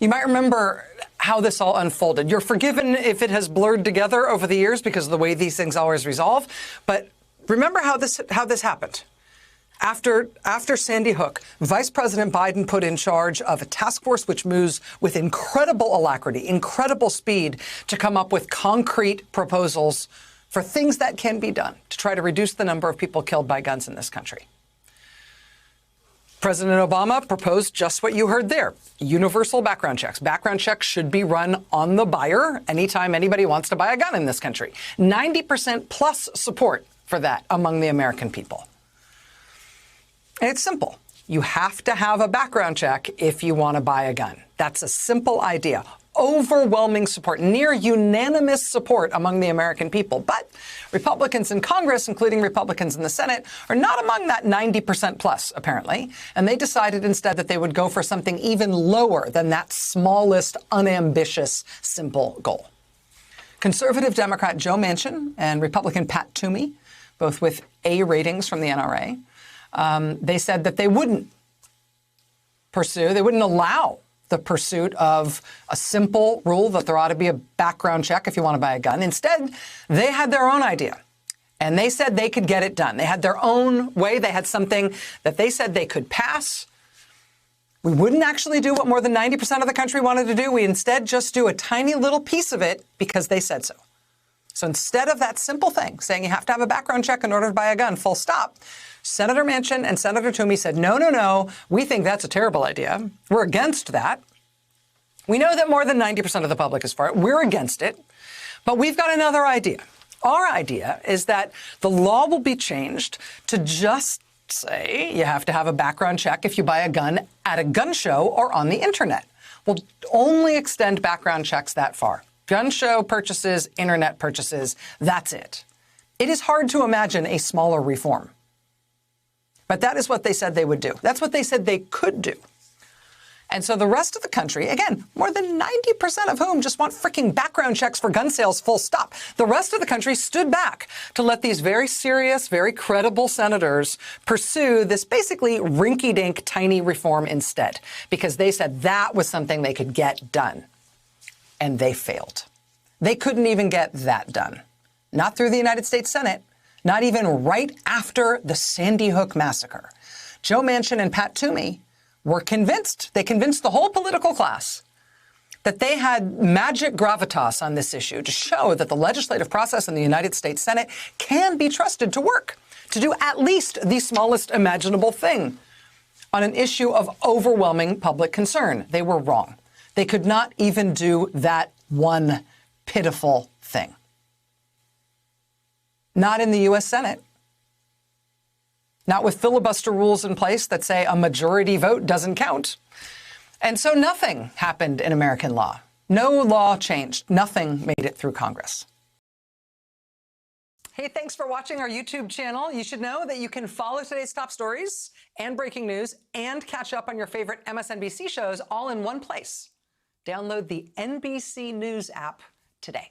You might remember how this all unfolded. You're forgiven if it has blurred together over the years because of the way these things always resolve. But remember how this happened. After Sandy Hook, Vice President Biden put in charge of a task force which moves with incredible alacrity, incredible speed to come up with concrete proposals for things that can be done to try to reduce the number of people killed by guns in this country. President Obama proposed just what you heard there, universal background checks. Background checks should be run on the buyer anytime anybody wants to buy a gun in this country. 90% plus support for that among the American people. And it's simple. You have to have a background check if you want to buy a gun. That's a simple idea. Overwhelming support, near unanimous support among the American people. But Republicans in Congress, including Republicans in the Senate, are not among that 90% plus, apparently. And they decided instead that they would go for something even lower than that smallest, unambitious, simple goal. Conservative Democrat Joe Manchin and Republican Pat Toomey, both with A ratings from the NRA, they said that they wouldn't allow the pursuit of a simple rule that there ought to be a background check if you want to buy a gun. Instead, they had their own idea, and they said they could get it done. They had their own way. They had something that they said they could pass. We wouldn't actually do what more than 90% of the country wanted to do. We instead just do a tiny little piece of it because they said so. So instead of that simple thing, saying you have to have a background check in order to buy a gun, full stop, Senator Manchin and Senator Toomey said, no, we think that's a terrible idea. We're against that. We know that more than 90% of the public is for it. We're against it. But we've got another idea. Our idea is that the law will be changed to just say you have to have a background check if you buy a gun at a gun show or on the internet. We'll only extend background checks that far. Gun show purchases, internet purchases, that's it. It is hard to imagine a smaller reform. But that is what they said they would do. That's what they said they could do. And so the rest of the country, again, more than 90% of whom just want freaking background checks for gun sales, full stop. The rest of the country stood back to let these very serious, very credible senators pursue this basically rinky-dink tiny reform instead, because they said that was something they could get done. And they failed. They couldn't even get that done. Not through the United States Senate. Not even right after the Sandy Hook massacre. Joe Manchin and Pat Toomey were convinced, they convinced the whole political class that they had magic gravitas on this issue to show that the legislative process in the United States Senate can be trusted to work, to do at least the smallest imaginable thing on an issue of overwhelming public concern. They were wrong. They could not even do that one pitiful thing. Not in the U.S. Senate. Not with filibuster rules in place that say a majority vote doesn't count. And so nothing happened in American law. No law changed. Nothing made it through Congress. Hey, thanks for watching our YouTube channel. You should know that you can follow today's top stories and breaking news and catch up on your favorite MSNBC shows all in one place. Download the NBC News app today.